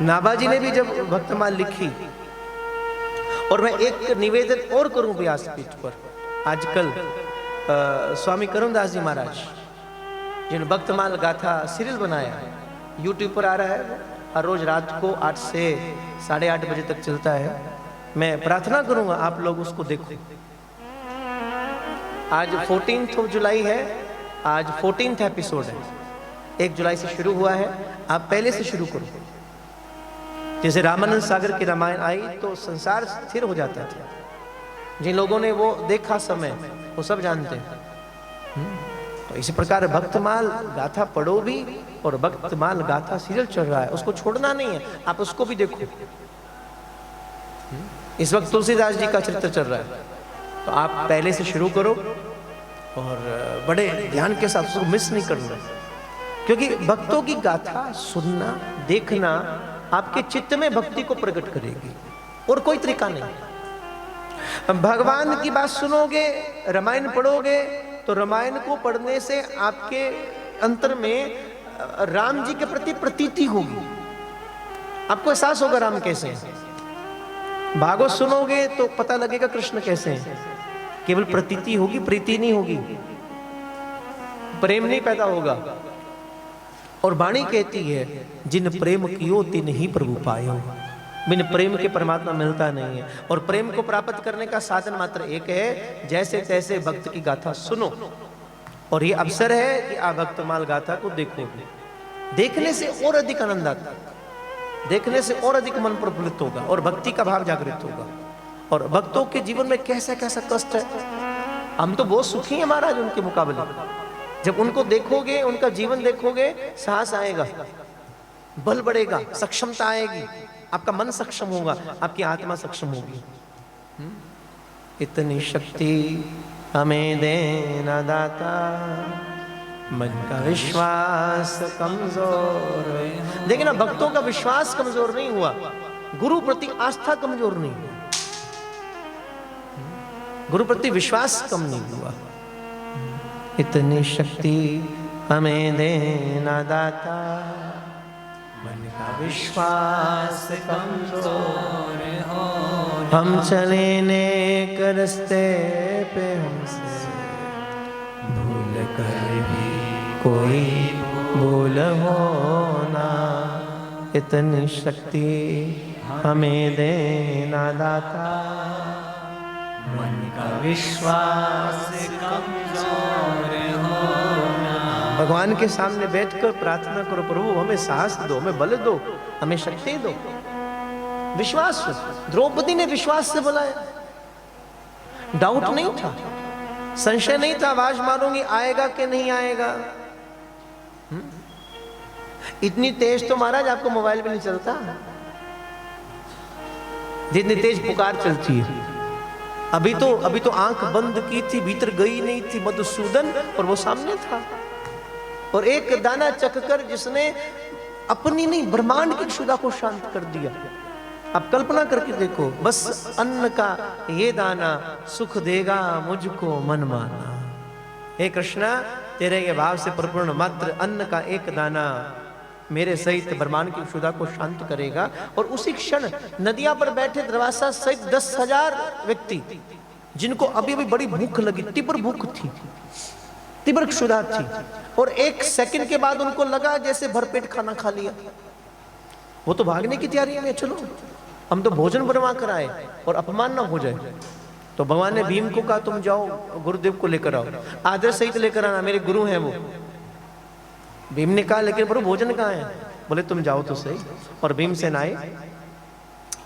नाभाजी ने भी जब भक्तमाल लिखी, और मैं एक निवेदन और करूं व्यासपीठ पर, आजकल स्वामी करुणदास जी महाराज जिन्होंने भक्तमाल गाथा सीरियल बनाया है, यूट्यूब पर आ रहा है, हर रोज रात को 8 से 8:30 बजे तक चलता है। मैं प्रार्थना करूंगा आप लोग उसको देखो। आज 14 जुलाई है, आज 14th एपिसोड है, 1 जुलाई से शुरू हुआ है। आप पहले से शुरू करो। जैसे रामानंद सागर की रामायण आई तो संसार स्थिर हो जाता था। जिन लोगों ने वो देखा समय, वो सब जानते हैं। तो इसी प्रकार भक्तमाल गाथा पढ़ो भी, और भक्तमाल गाथा सीरियल चल रहा है, उसको छोड़ना नहीं है, आप उसको भी देखो। इस वक्त तुलसीदास जी का चरित्र चल रहा है, तो आप पहले से शुरू करो और बड़े ध्यान के साथ उसको मिस नहीं करना, क्योंकि भक्तों की गाथा सुनना, देखना आपके चित्त में भक्ति को प्रकट करेगी, और कोई तरीका नहीं। भगवान की बात सुनोगे, रामायण पढ़ोगे, तो रामायण को पढ़ने से आपके अंतर में राम जी के प्रति प्रतीति होगी, आपको एहसास होगा राम कैसे हैं। भागवत सुनोगे तो पता लगेगा कृष्ण कैसे हैं। केवल प्रतीति होगी, प्रीति नहीं होगी, प्रेम नहीं पैदा होगा। और वाणी कहती है, जिन प्रेम कियो तिन ही प्रभु पायो। बिन प्रेम के परमात्मा मिलता नहीं है, और प्रेम को प्राप्त करने का साधन मात्र एक है, जैसे तैसे भक्त की गाथा सुनो। और ये अवसर है कि आप भक्तमाल गाथा को देखोगे, देखने से और अधिक आनंद आता है, देखने से और अधिक मन प्रफुल्लित होगा, और भक्ति का भाव जागृत होगा। और भक्तों के जीवन में कैसा कैसा कष्ट है, हम तो बहुत सुखी हैं महाराज उनके मुकाबले। जब उनको देखोगे, उनका जीवन देखोगे, साहस आएगा, बल बढ़ेगा, सक्षमता आएगी, आपका मन सक्षम होगा, आपकी आत्मा सक्षम होगी। इतनी शक्ति हमें देना दाता, मन का विश्वास कमजोर। देखिए ना, भक्तों का विश्वास कमजोर नहीं हुआ, गुरु प्रति आस्था कमजोर नहीं हुई, गुरु प्रति विश्वास कम नहीं हुआ। इतनी शक्ति हमें देना दाता, मन का विश्वास कमजोर हो। हम चले नेक रस्ते पे, हमसे भूल कर भी कोई भूल हो ना। इतनी शक्ति हमें देना दाता, मन का विश्वास कमजोर होना। भगवान के सामने बैठकर प्रार्थना करो, प्रभु हमें साहस दो, हमें बल दो, हमें शक्ति दो, विश्वास। द्रौपदी ने विश्वास से बुलाया, डाउट नहीं था, संशय नहीं था, आवाज मारूंगी आएगा कि नहीं आएगा। इतनी तेज तो महाराज आपको मोबाइल पे नहीं चलता, जितनी तेज पुकार चलती है। अभी तो आंख बंद की थी, भीतर गई नहीं थी मधुसूदन, और वो सामने था। और एक दाना चखकर जिसने अपनी नहीं ब्रह्मांड की क्षुधा को शांत कर दिया। आप कल्पना करके देखो, बस अन्न का ये दाना सुख देगा मुझको मन माना। हे कृष्णा, तेरे ये भाव से परिपूर्ण मात्र अन्न का एक दाना मेरे सहित ब्रह्मांड की क्षुधा को शांत करेगा। और उसी क्षण नदियां पर बैठे दुर्वासा सहित 10,000 व्यक्ति, जिनको अभी अभी बड़ी भूख लगी, तीव्र भूख थी, तीव्र क्षुधा थी, और 1 सेकंड के बाद उनको लगा जैसे भरपेट खाना खा लिया। वो तो भागने की तैयारी में, चलो हम तो भोजन बनवा कर आए और अपमान ना हो जाए। तो भगवान ने भीम को कहा, तुम जाओ गुरुदेव को लेकर आओ, आदर सहित लेकर आना, मेरे गुरु हैं वो। भीम ने कहा, लेकिन प्रभु भोजन कहाँ है? बोले तुम जाओ तो सही। और भीमसेन आए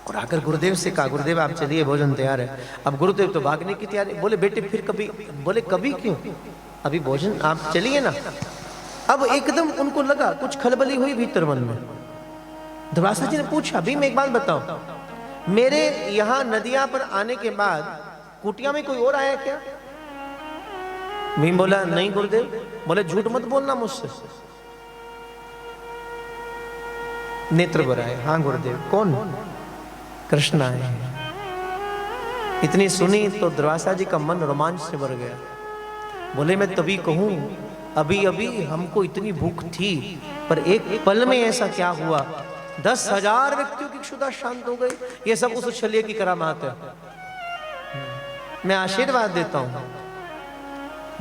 और आकर गुरुदेव से कहा, गुरुदेव आप चलिए, भोजन तैयार है। अब गुरुदेव तो भागने की तैयारी। बोले बेटे फिर कभी? बोले कभी क्यों, अभी भोजन, आप चलिए ना। अब एकदम उनको लगा कुछ खलबली हुई भीतर मन में। दुर्वासा जी ने पूछा, भीम एक बात बताओ, मेरे यहाँ नदियां पर आने के बाद कुटिया में कोई और आया क्या? भीम बोला, नहीं गुरुदेव। बोले झूठ मत बोलना मुझसे। नेत्र भर आए, हाँ गुरुदेव। कौन? कृष्ण आए। इतनी सुनी तो दुर्वासा जी का मन रोमांच से भर गया। बोले मैं तभी कहूं, अभी अभी हमको इतनी भूख थी, पर एक पल में ऐसा क्या हुआ 10,000 व्यक्तियों की क्षुधा शांत हो गई। ये सब उस छलिए की करामात है। मैं आशीर्वाद देता हूं,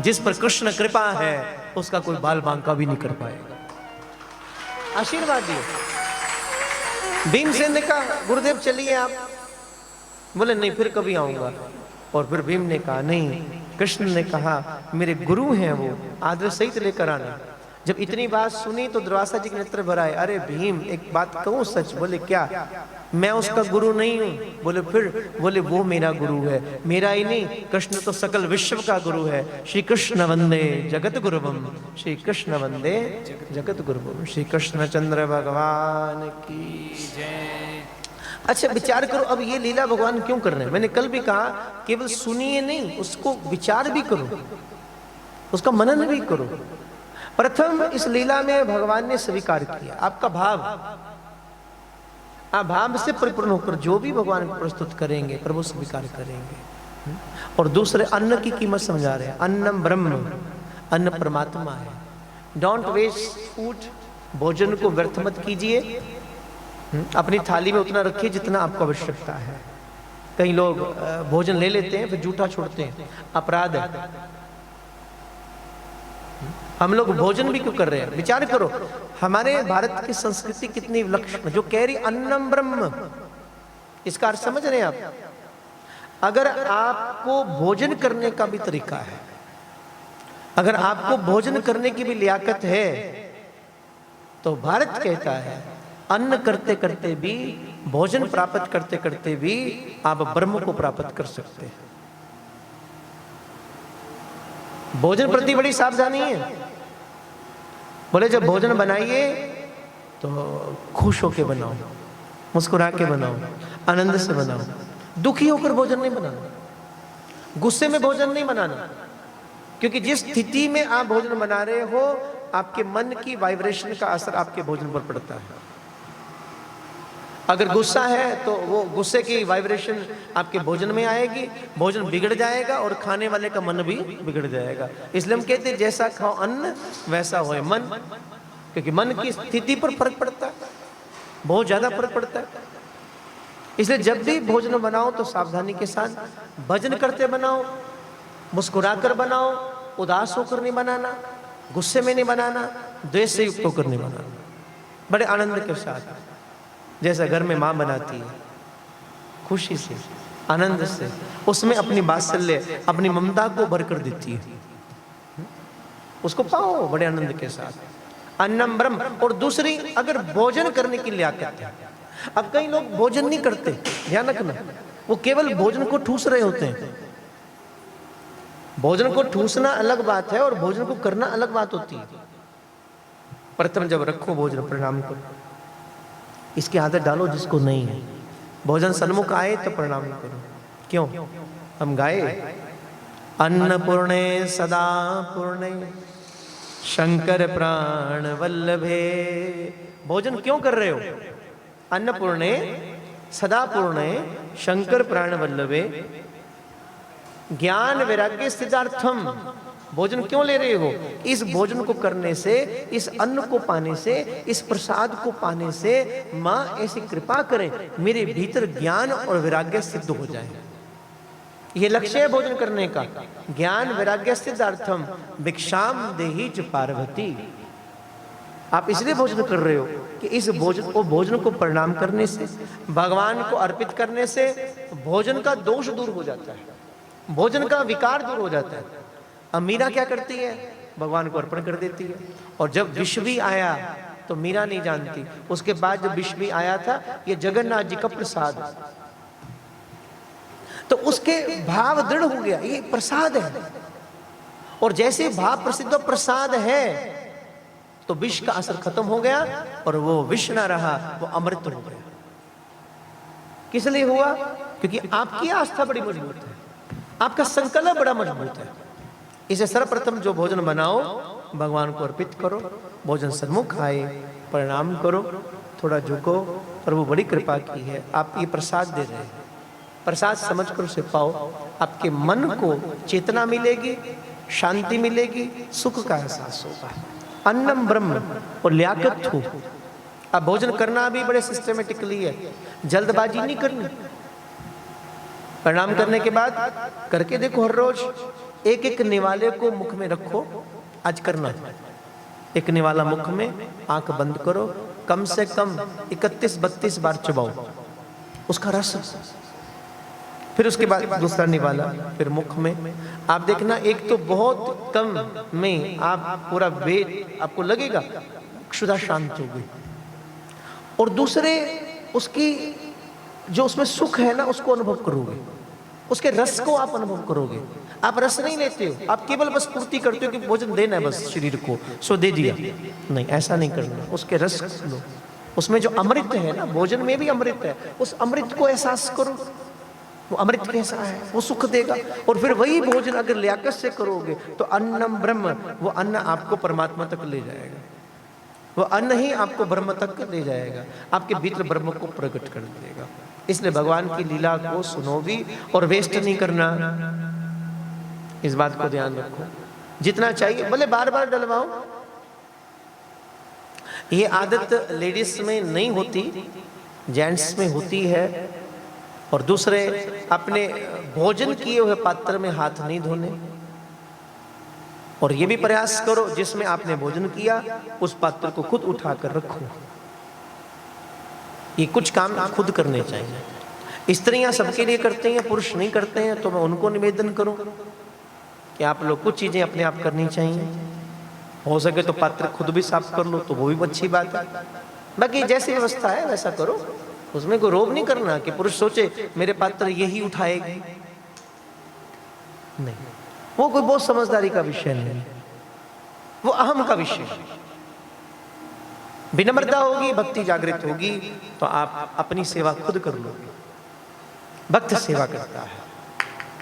जिस पर कृष्ण कृपा है उसका कोई बाल बांका भी नहीं कर पाएगा। आशीर्वाद दिए। भीमसेन ने कहा गुरुदेव चलिए आप। बोले नहीं, फिर कभी आऊंगा। और फिर भीम ने कहा नहीं, कृष्ण ने कहा मेरे गुरु हैं वो, आदर सहित लेकर आना। जब इतनी बात सुनी तो दुर्वासा जी के नेत्र भर आए। अरे भीम, एक बात कहूं सच? बोले क्या? मैं उसका गुरु नहीं हूं। बोले फिर? बोले वो मेरा गुरु है। मेरा ही नहीं, कृष्ण तो सकल विश्व का गुरु है। श्री कृष्ण वंदे जगत गुरुवम, श्री कृष्ण वंदे जगत गुरुवम। श्री कृष्ण चंद्र भगवान की जय। अच्छा विचार करो, अब ये लीला भगवान क्यों कर रहे हैं? मैंने कल भी कहा केवल सुनिए नहीं, उसको विचार भी करो, उसका मनन भी करो। प्रथम इस लीला में भगवान ने स्वीकार किया आपका भाव। आप भाव से परिपूर्ण होकर जो भी भगवान को प्रस्तुत करेंगे प्रभु स्वीकार करेंगे। और दूसरे अन्न की कीमत समझा रहे हैं। अन्नम ब्रह्म, अन्न परमात्मा है। डोंट वेस्ट फूड, भोजन को व्यर्थ मत कीजिए। अपनी थाली में उतना रखिए जितना आपको आवश्यकता है। कई लोग भोजन ले लेते हैं फिर जूठा छोड़ते हैं, अपराध है। हम लोग भोजन भी क्यों कर रहे हैं? विचार करो, हमारे भारत की संस्कृति कितनी विलक्षण, जो कह रही अन्नम ब्रह्म, इसका अर्थ समझ रहे हैं आप? अगर आपको भोजन करने का भी तरीका है, अगर आपको भोजन करने की भी लियाकत है, तो भारत कहता है अन्न करते करते भी, भोजन प्राप्त करते करते भी आप ब्रह्म को प्राप्त कर सकते हैं। भोजन प्रति बड़ी सावधानी है। बोले जब भोजन बनाइए तो खुश होकर बनाओ, मुस्कुरा के बनाओ, आनंद से बनाओ। दुखी होकर भोजन नहीं बनाना, गुस्से में भोजन नहीं बनाना। क्योंकि जिस स्थिति में आप भोजन बना रहे हो, आपके मन की वाइब्रेशन का असर आपके भोजन पर पड़ता है। अगर गुस्सा है तो वो गुस्से की वाइब्रेशन आपके भोजन में आएगी, भोजन बिगड़ जाएगा और खाने वाले का मन भी बिगड़ जाएगा। इसलिए हम कहते हैं जैसा खाओ अन्न वैसा होए मन, क्योंकि मन की स्थिति पर फर्क पड़ता है, बहुत ज्यादा फर्क पड़ता है। इसलिए जब भी भोजन बनाओ तो सावधानी के साथ भजन करते बनाओ, मुस्कुराकर बनाओ, उदास होकर नहीं बनाना, गुस्से में नहीं बनाना, द्वेष से युक्त होकर नहीं बनाना, बड़े आनंद के साथ। जैसा घर में माँ बनाती है, खुशी से, आनंद से, उसमें अपनी वात्सल्य, अपनी ममता को भर कर देती है। उसको पाओ बड़े आनंद के साथ। अन्नम ब्रह्म। और दूसरी, अगर भोजन करने की लियाकत है। अब कई लोग भोजन नहीं करते, ध्यान रखना, वो केवल भोजन को ठूस रहे होते हैं। भोजन को ठूसना अलग बात है और भोजन को करना अलग बात होती है। प्रथम जब रखो भोजन, प्रणाम करो, इसकी आदत डालो जिसको नहीं है। भोजन सन्मुख आए तो प्रणाम करो। क्यों? हम गाए अन्नपूर्णे सदा पूर्णे शंकर प्राण वल्लभे। भोजन क्यों कर रहे हो? अन्नपूर्णे सदा पूर्णे शंकर प्राण वल्लभे ज्ञान वैराग्य सिद्धार्थम। भोजन क्यों ले रहे हो? इस भोजन को करने से, इस अन्न को पाने से, इस प्रसाद को पाने से माँ ऐसी कृपा करे मेरे भीतर ज्ञान और वैराग्य सिद्ध हो जाए। ये लक्ष्य है भोजन करने का। ज्ञान वैराग्य सिद्धार्थम भिक्षाम देहि च पार्वती। आप इसलिए भोजन कर रहे हो कि इस भोजन को प्रणाम करने से, भगवान को अर्पित करने से भोजन का दोष दूर हो जाता है, भोजन का विकार दूर हो जाता है। अब मीरा क्या करती है? भगवान को अर्पण कर देती है। और जब विष भी आया तो मीरा नहीं जानती, उसके बाद जब विष भी आया था, ये जगन्नाथ जी का प्रसाद, तो उसके भाव दृढ़ हो गया, ये प्रसाद है। और जैसे भाव प्रसिद्ध प्रसाद है तो विष का असर खत्म हो गया और वो विष ना रहा, वो अमृत हो गया। किस लिए हुआ? क्योंकि आपकी आस्था बड़ी मजबूत है, आपका संकल्प बड़ा मजबूत है। इसे सर्वप्रथम जो भोजन बनाओ भगवान को अर्पित करो, भोजन सन्मुख आए, प्रणाम करो, थोड़ा झुको, और वो बड़ी कृपा की है। आप ये प्रसाद दे रहे हैं, प्रसाद समझ कर उसे पाओ, आपके मन को चेतना मिलेगी, शांति मिलेगी, सुख का एहसास होगा। अन्नम ब्रह्म, और लियाकत हो, अब भोजन करना भी बड़े सिस्टमेटिकली है, जल्दबाजी नहीं करनी। प्रणाम करने के बाद करके देखो, हर रोज एक एक निवाले को मुख में रखो, आज करना। एक निवाला मुख में, आंख बंद करो, कम से कम 31-32 बार चबाओ उसका रस। फिर उसके बाद दूसरा निवाला, फिर मुख में। आप देखना, एक तो बहुत कम में आप पूरा वेट आपको लगेगा, क्षुधा शांत हो गई। और दूसरे उसकी जो उसमें सुख है ना, उसको अनुभव करोगे, उसके रस को आप अनुभव करोगे। आप रस नहीं लेते हो, आप केवल बस पूर्ति करते हो कि भोजन देना है बस शरीर को, सो दे दिया। नहीं, ऐसा नहीं करना। उसके रस लो, उसमें जो अमृत है ना, भोजन में भी अमृत है, उस अमृत को एहसास करो। वो अमृत कैसा है, वो सुख देगा। और फिर वही भोजन अगर लियाकत से करोगे तो अन्नम ब्रह्म, वो अन्न आपको परमात्मा तक ले जाएगा। वो अन्न ही आपको ब्रह्म तक ले जाएगा, आपके भीतर ब्रह्म को प्रकट कर देगा। इसलिए भगवान की लीला को सुनो भी और वेस्ट नहीं करना, इस बात को ध्यान रखो। जितना चाहिए भले बार बार डलवाओ। ये आदत लेडीज में नहीं होती, जेंट्स में होती है। और दूसरे, अपने भोजन किए हुए पात्र में हाथ नहीं धोने। और ये भी प्रयास करो, जिसमें आपने भोजन किया उस पात्र को खुद उठाकर रखो। ये कुछ काम खुद करने चाहिए। स्त्रियां सबके लिए करते हैं, पुरुष नहीं करते हैं, तो मैं उनको निवेदन करूं कि आप लोग कुछ चीजें अपने आप करनी चाहिए। हो सके तो पात्र खुद भी साफ कर लो तो वो भी अच्छी बात है। बाकी जैसी व्यवस्था है वैसा करो, उसमें कोई रोब नहीं करना कि पुरुष सोचे मेरे पात्र यही उठाएगी। नहीं, वो कोई बहुत समझदारी का विषय नहीं, वो अहम का विषय है। विनम्रता होगी, भक्ति जागृत होगी, तो आप अपनी सेवा खुद कर लोगे। भक्त सेवा करता है,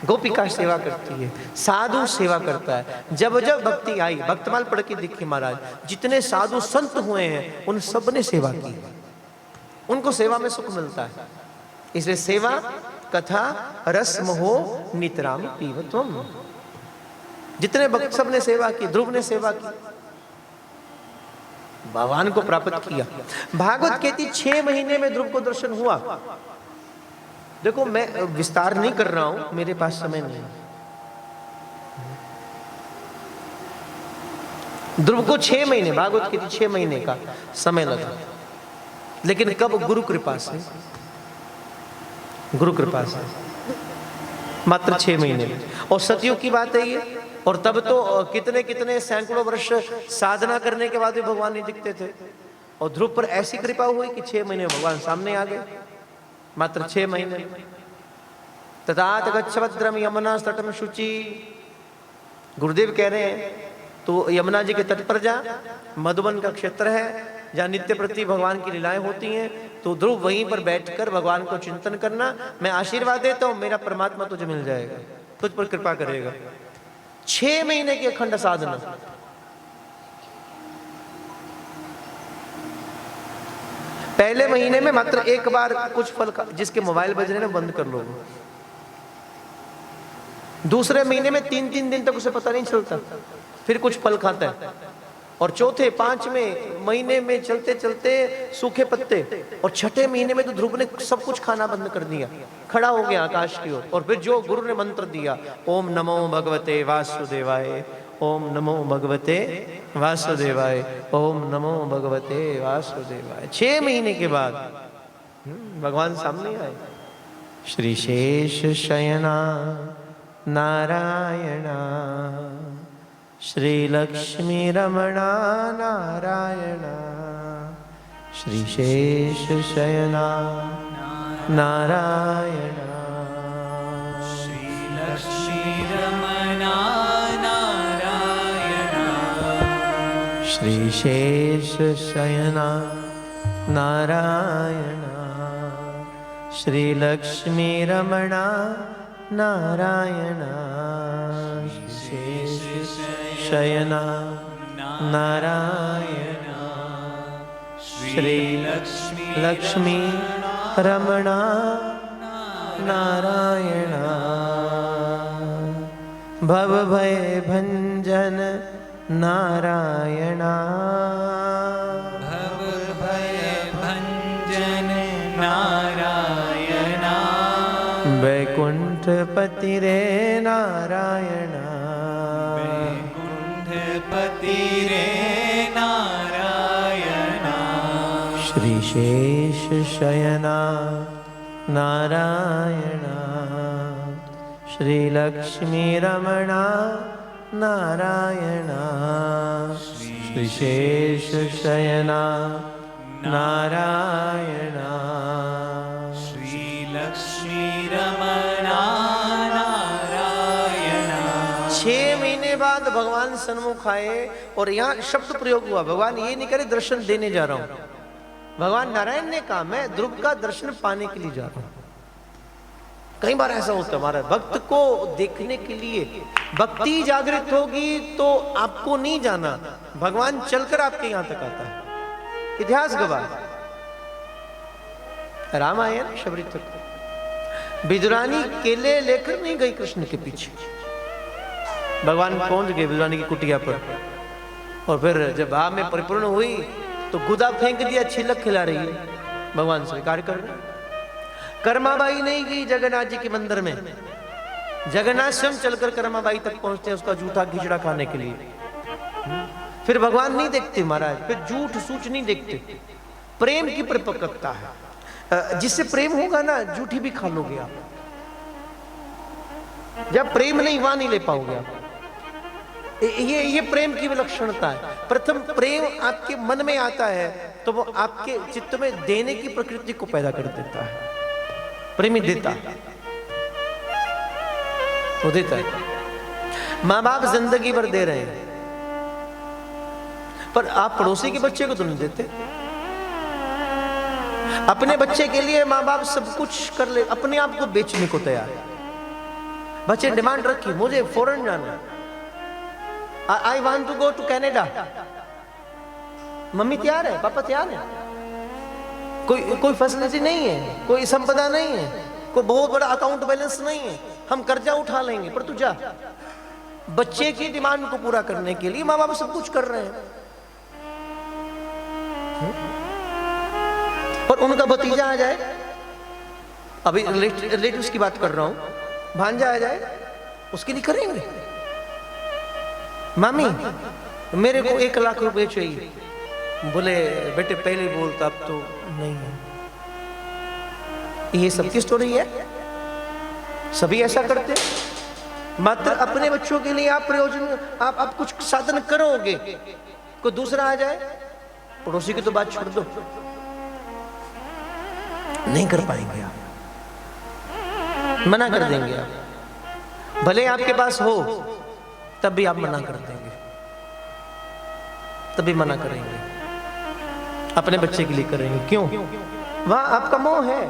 गोपिका सेवा करती है, साधु सेवा करता है। जब जब भक्ति आई, भक्तमाल पढ़ के देखिए महाराज, जितने साधु संत हुए हैं उन सब ने सेवा की, उनको सेवा में सुख मिलता है। इसलिए सेवा कथा रस मोहो नितराम पीवत्वम। जितने भक्त सब ने सेवा की, ध्रुव ने सेवा की, भगवान को प्राप्त किया। भागवत कहती 6 महीने में ध्रुव को दर्शन हुआ। देखो मैं विस्तार नहीं कर रहा हूं, मेरे पास समय नहीं। ध्रुव को 6 महीने, भागवत कहती 6 महीने का समय लगा। लेकिन कब? गुरु कृपा से, गुरु कृपा से मात्र 6 महीने में। और सतयुग की बात है ये। और तब तो कितने कितने सैकड़ों वर्ष साधना करने के बाद भी भगवान नहीं दिखते थे। और ध्रुव पर ऐसी कृपा हुई कि 6 महीने भगवान सामने आ गए, मात्र 6 महीने। तथात गच्छवद्रम यमुना तटम शुचि। गुरुदेव कह रहे हैं तो यमुना जी के तट पर जा, मधुबन का क्षेत्र है जहाँ नित्य प्रति भगवान की लीलाएं होती हैं। तो ध्रुव वहीं पर बैठकर भगवान को चिंतन करना। मैं आशीर्वाद देता हूं, मेरा परमात्मा तुझे मिल जाएगा, तुझ पर कृपा करेगा। 6 महीने की अखंड साधना। पहले महीने में मात्र एक बार कुछ फल जिसके मोबाइल बज रहे हैं बंद कर लो। दूसरे महीने में 3-3 दिन तक उसे पता नहीं चलता, फिर कुछ फल खाता है। और चौथे 5वें महीने में चलते चलते सूखे पत्ते। और 6ठे महीने में तो ध्रुव ने सब कुछ खाना बंद कर दिया, खड़ा हो गया आकाश की ओर। और फिर जो गुरु ने मंत्र दिया, ओम नमो भगवते वासुदेवाय, ओम नमो भगवते वासुदेवाय, ओम नमो भगवते वासुदेवाय। 6 महीने के बाद भगवान सामने आए। श्री शेष शयना नारायणा, श्री लक्ष्मी रमणा नारायणा, श्री शेष शयना नारायणा, श्री लक्ष्मी रमणा नारायणा, श्री शेष शयना नारायणा, श्री लक्ष्मी रमणा नारायणा, शेष शयना नारायणा, श्री लक्ष्मी रमणा नारायणा, भव भय भंजन नारायणा, भव भय भजन नारायणा वैकुंठपति रे नारायणा वैकुंठपति रे नारायणा श्रीशेष शयना नारायणा श्रीलक्ष्मी रमणा नारायणा श्रीशेष शयना नारायणा श्रीलक्ष्मी रमणा नारायणा। 6 महीने बाद भगवान सन्मुख आए और यहाँ शब्द प्रयोग हुआ। भगवान ये नहीं करे दर्शन देने जा रहा हूं। भगवान नारायण ने कहा मैं ध्रुव का दर्शन पाने के लिए जा रहा हूं। कई बार ऐसा होता है हमारा भक्त को देखने के लिए भक्ति जागृत होगी तो आपको नहीं जाना, भगवान चलकर आपके यहां तक आता है। इतिहास गवाह रामायण शबरी तक विदुरानी केले लेकर नहीं गई कृष्ण के पीछे। भगवान पहुंच गए विदुरानी की कुटिया पर और फिर जब भाव में परिपूर्ण हुई तो गुदा फेंक दिया, छिलक खिला रही है। भगवान स्वीकार कर रहे। कर्माबाई नहीं गई जगन्नाथ जी के मंदिर में, जगन्नाथ स्वयं चलकर कर्माबाई तक पहुंचते हैं उसका जूठा खिचड़ा खाने के लिए। फिर भगवान नहीं देखते महाराज, फिर झूठ सूच नहीं देखते। प्रेम की परिपक्वता है, जिससे प्रेम होगा ना झूठी भी खा लोगे आप। जब प्रेम नहीं वहां नहीं ले पाओगे आप। ये प्रेम की विलक्षणता है। प्रथम प्रेम आपके मन में आता है तो वो आपके चित्त में देने की प्रकृति को पैदा कर देता है। प्रेमी देता है, वो देता है। माँ बाप जिंदगी भर दे रहे हैं पर आप पड़ोसी के बच्चे को तो नहीं देते। अपने बच्चे के लिए माँ बाप सब कुछ कर ले, अपने आप को बेचने को तैयार है। बच्चे डिमांड रखी मुझे फॉरेन जाना है, I want to go to Canada. Mummy तैयार है, पापा तैयार है। कोई फैसिलिटी नहीं है, कोई संपदा नहीं है, कोई बहुत बड़ा अकाउंट बैलेंस नहीं है, हम कर्जा उठा लेंगे पर तू जा। बच्चे की डिमांड को पूरा करने के लिए माँ बाप सब कुछ कर रहे हैं। और उनका भतीजा आ जाए, अभी रिलेटिव्स की बात कर रहा हूं, भांजा आ जाए उसके लिए करेंगे। मामी मेरे को 1 लाख रुपए चाहिए। बोले बेटे पहले बोलता, अब तो नहीं है। ये सबकी स्टोरी है, सभी ऐसा करते हैं। मात्र अपने बच्चों के लिए आप प्रयोजन आप कुछ साधन करोगे, कोई दूसरा आ जाए, पड़ोसी की तो बात छोड़ दो, नहीं कर पाएंगे आप, मना कर देंगे आप। भले आपके पास हो तब भी आप मना कर देंगे, तभी मना करेंगे। अपने बच्चे के लिए करेंगे, क्यों? वहां आपका मोह है,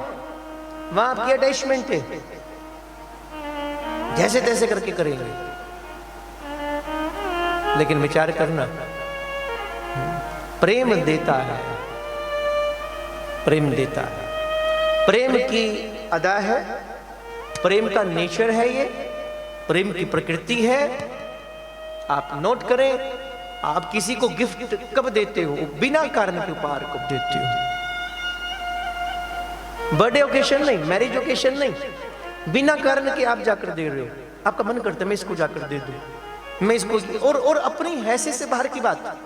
वहां आपकी अटैचमेंट है, जैसे तैसे करके करेंगे। लेकिन विचार करना, प्रेम देता है, प्रेम देता है, प्रेम की अदा है, प्रेम का नेचर है, ये प्रेम की प्रकृति है। आप नोट करें, आप किसी को गिफ्ट कब देते हो? बिना कारण के उपहार कब देते हो? बर्थडे ओकेशन नहीं, मैरिज ओकेशन नहीं, बिना कारण के आप जाकर दे रहे हो। आपका मन करता है मैं इसको जाकर दे दूं, मैं इसको, और अपनी हैसियत से बाहर की बात,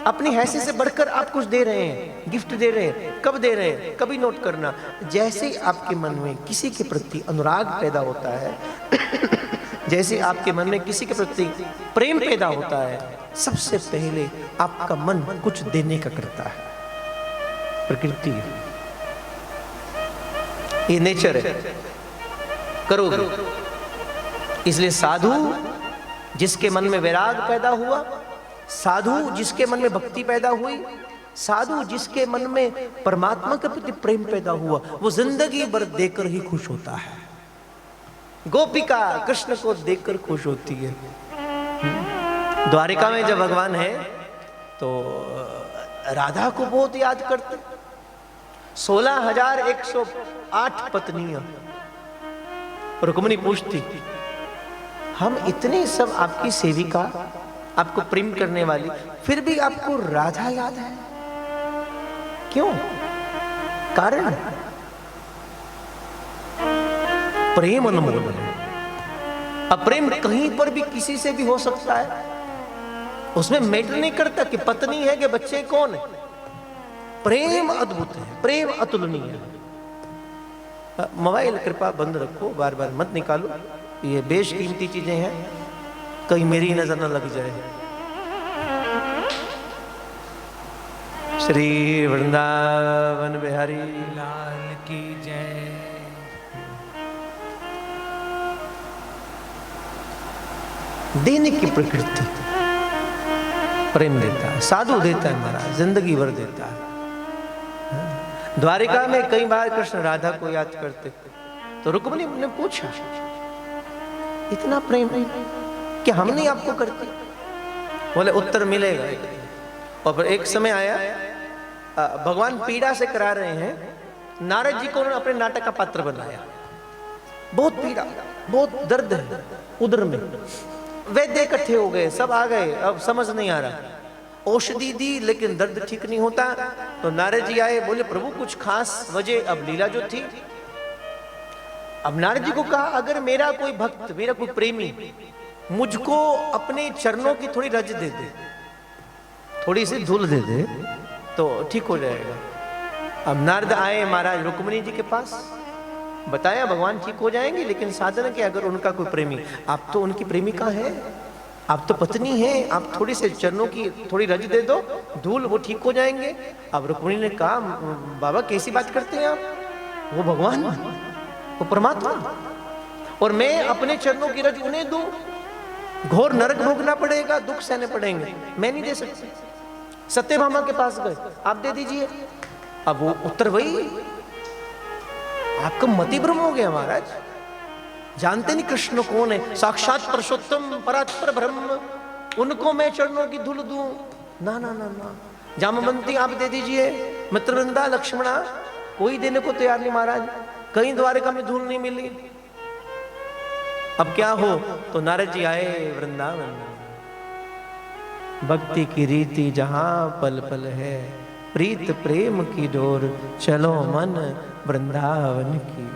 अपनी हैसियत से बढ़कर आप कुछ दे रहे हैं, गिफ्ट दे रहे हैं। कब दे रहे हैं? कभी नोट करना, जैसे आपके मन में किसी के प्रति अनुराग पैदा होता है, जैसे आपके मन में किसी के प्रति प्रेम पैदा होता है, सबसे पहले आपका मन कुछ देने का करता है। प्रकृति है, ये नेचर है, करोगे। इसलिए साधु जिसके मन में वैराग पैदा हुआ, साधु जिसके मन में भक्ति पैदा हुई, साधु जिसके मन में परमात्मा के प्रति प्रेम पैदा हुआ, वो जिंदगी भर देकर ही खुश होता है। गोपिका कृष्ण को देखकर खुश होती है। द्वारिका में जब भगवान है तो राधा को बहुत याद करते। 16,108 पत्नियां। रुक्मिणी पूछती, हम इतने सब आपकी सेविका, आपको प्रेम करने वाली, फिर भी आपको राधा याद है क्यों? कारण प्रेम अनमोल है। अब प्रेम कहीं पर भी किसी से भी हो सकता है, उसमें मैटर नहीं करता कि पत्नी है कि बच्चे कौन है। प्रेम अद्भुत है, प्रेम अतुलनीय है। मोबाइल कृपा बंद रखो, बार बार मत निकालो, ये बेशकीमती चीजें हैं, कहीं मेरी नजर न लग जाए। श्री वृंदावन बिहारी लाल की जय। देने की प्रकृति प्रेम देता है, साधु देता है महाराज, जिंदगी भर देता है। द्वारिका में कई बार कृष्ण राधा को याद करते तो रुक्मिणी ने पूछा, इतना प्रेम कि हम नहीं आपको करते? बोले उत्तर मिलेगा एक दिन। और फिर एक समय आया, भगवान पीड़ा से करा रहे हैं, नारद जी को उन्होंने अपने नाटक का पात्र बनाया। बहुत पीड़ा, बहुत दर्द है उधर में, वैद्य इकट्ठे हो गए, सब आ गए, अब समझ नहीं आ रहा, औषधि दी लेकिन दर्द ठीक नहीं होता। तो नारद जी आए, बोले प्रभु कुछ खास वजह? अब लीला जो थी, अब नारद जी को कहा अगर मेरा कोई भक्त, मेरा कोई प्रेमी मुझको अपने चरणों की थोड़ी रज दे दे, थोड़ी सी धूल दे दे तो ठीक हो जाएगा। अब नारद आए महाराज रुक्मिणी जी के पास, बताया भगवान ठीक हो जाएंगे, लेकिन साधन के अगर उनका कोई प्रेमी, आप तो उनकी प्रेमिका है, आप तो पत्नी हैं, आप थोड़ी से चरणों की थोड़ी रज दे दो, धूल, वो ठीक हो जाएंगे। अब रुक्मिणी ने कहा बाबा कैसी बात करते हैं आप, वो भगवान, वो परमात्मा, और मैं अपने चरणों की रज उन्हें दूं, घोर नरक भोगना पड़ेगा, दुख सहने पड़ेंगे, मैं नहीं दे सकती। सत्यभामा के पास गए, आप दे दीजिए। अब वो उत्तर वही, आपका मति भ्रम हो गया महाराज, जानते नहीं कृष्ण कौन है, साक्षात पुरुषोत्तम परात्पर ब्रह्म, उनको मैं चरणों की धूल दूं? ना ना ना ना, जामवंती आप दे दीजिए, मित्रवृंदा, लक्ष्मणा, कोई देने को तैयार नहीं महाराज, कहीं द्वारिका में धूल नहीं मिली। अब क्या हो? तो नारद जी आए वृंदावन, भक्ति की रीति जहां पल पल है, प्रीत प्रेम की डोर, चलो मन वृंदावन की।